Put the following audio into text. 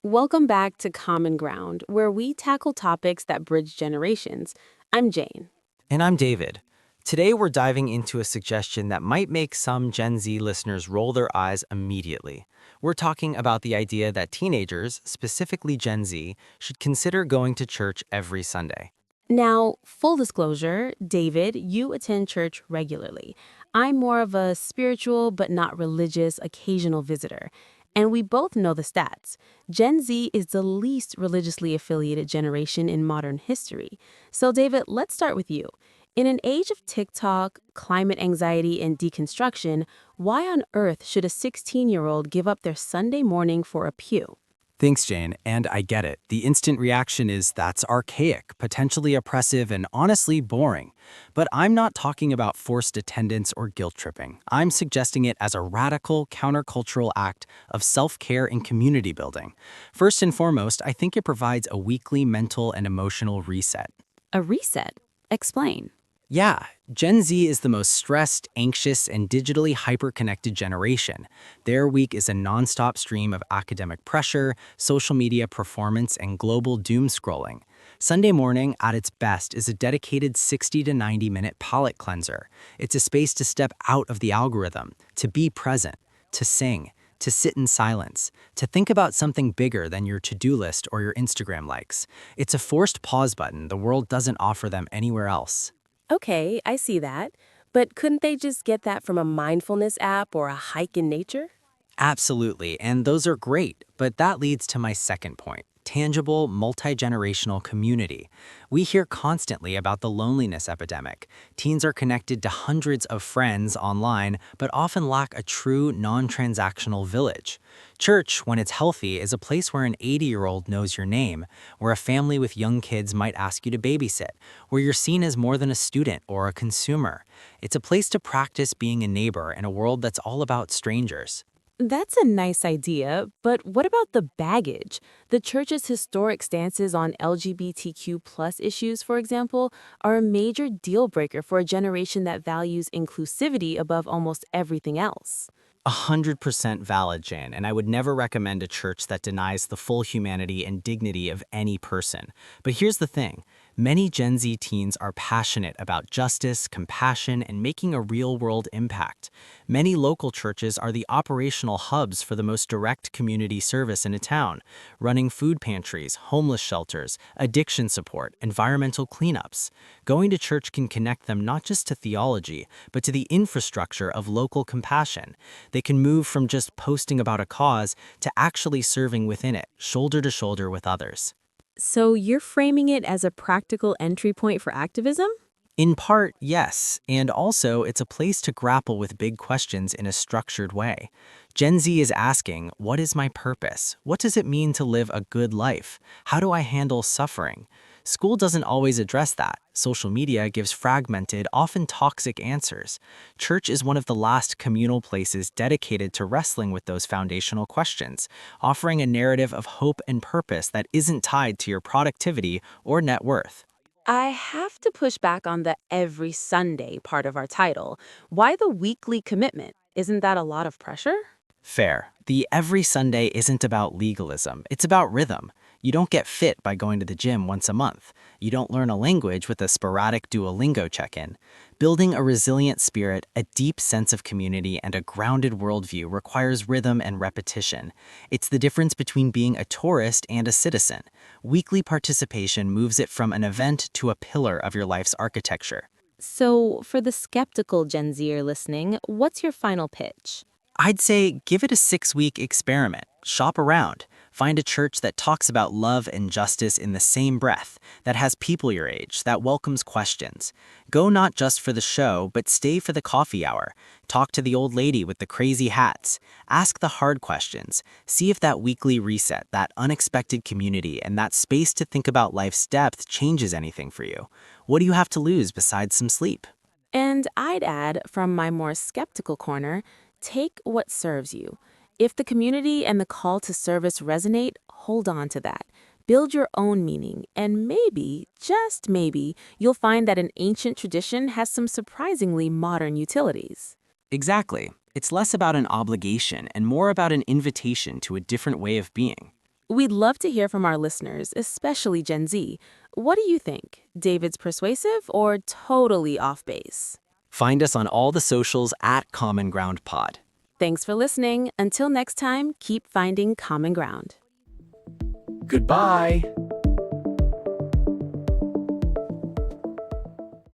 Welcome back to Common Ground, where we tackle topics that bridge generations. I'm Jane. And I'm David. Today we're diving into a suggestion that might make some Gen Z listeners roll their eyes immediately. We're talking about the idea that teenagers, specifically Gen Z, should consider going to church every Sunday. Now, full disclosure, David, you attend church regularly. I'm more of a spiritual but not religious occasional visitor. And we both know the stats. Gen Z is the least religiously affiliated generation in modern history. So, David, let's start with you. In an age of TikTok, climate anxiety, and deconstruction, why on earth should a 16-year-old give up their Sunday morning for a pew? Thanks, Jane, and I get it. The instant reaction is that's archaic, potentially oppressive, and honestly boring. But I'm not talking about forced attendance or guilt tripping. I'm suggesting it as a radical, countercultural act of self-care and community building. First and foremost, I think it provides a weekly mental and emotional reset. A reset? Explain. Yeah, Gen Z is the most stressed, anxious, and digitally hyper-connected generation. Their week is a nonstop stream of academic pressure, social media performance, and global doom scrolling. Sunday morning, at its best, is a dedicated 60 to 90-minute palate cleanser. It's a space to step out of the algorithm, to be present, to sing, to sit in silence, to think about something bigger than your to-do list or your Instagram likes. It's a forced pause button the world doesn't offer them anywhere else. Okay, I see that. But couldn't they just get that from a mindfulness app or a hike in nature? Absolutely, and those are great, but that leads to my second point. Tangible, multi-generational community. We hear constantly about the loneliness epidemic. Teens are connected to hundreds of friends online, but often lack a true, non-transactional village. Church, when it's healthy, is a place where an 80-year-old knows your name, where a family with young kids might ask you to babysit, where you're seen as more than a student or a consumer. It's a place to practice being a neighbor in a world that's all about strangers. That's a nice idea, but what about the baggage? The church's historic stances on LGBTQ plus issues, for example, are a major deal breaker for a generation that values inclusivity above almost everything else. 100% valid, Jan, and I would never recommend a church that denies the full humanity and dignity of any person. But here's the thing. Many Gen Z teens are passionate about justice, compassion, and making a real-world impact. Many local churches are the operational hubs for the most direct community service in a town, running food pantries, homeless shelters, addiction support, environmental cleanups. Going to church can connect them not just to theology, but to the infrastructure of local compassion. They can move from just posting about a cause to actually serving within it, shoulder to shoulder with others. So you're framing it as a practical entry point for activism? In part, yes, and also it's a place to grapple with big questions in a structured way. Gen Z is asking, what is my purpose? What does it mean to live a good life? How do I handle suffering? School doesn't always address that. Social media gives fragmented, often toxic answers. Church is one of the last communal places dedicated to wrestling with those foundational questions, offering a narrative of hope and purpose that isn't tied to your productivity or net worth. I have to push back on the every Sunday part of our title. Why the weekly commitment? Isn't that a lot of pressure? Fair. The every Sunday isn't about legalism, it's about rhythm. You don't get fit by going to the gym once a month. You don't learn a language with a sporadic Duolingo check-in. Building a resilient spirit, a deep sense of community, and a grounded worldview requires rhythm and repetition. It's the difference between being a tourist and a citizen. Weekly participation moves it from an event to a pillar of your life's architecture. So, for the skeptical Gen Zer listening, what's your final pitch? I'd say give it a 6-week experiment. Shop around. Find a church that talks about love and justice in the same breath, that has people your age, that welcomes questions. Go not just for the show, but stay for the coffee hour. Talk to the old lady with the crazy hats. Ask the hard questions. See if that weekly reset, that unexpected community, and that space to think about life's depth changes anything for you. What do you have to lose besides some sleep? And I'd add, from my more skeptical corner, take what serves you. If the community and the call to service resonate, hold on to that. Build your own meaning, and maybe, just maybe, you'll find that an ancient tradition has some surprisingly modern utilities. Exactly. It's less about an obligation and more about an invitation to a different way of being. We'd love to hear from our listeners, especially Gen Z. What do you think? David's persuasive or totally off base? Find us on all the socials at Common Ground Pod. Thanks for listening. Until next time, keep finding common ground. Goodbye.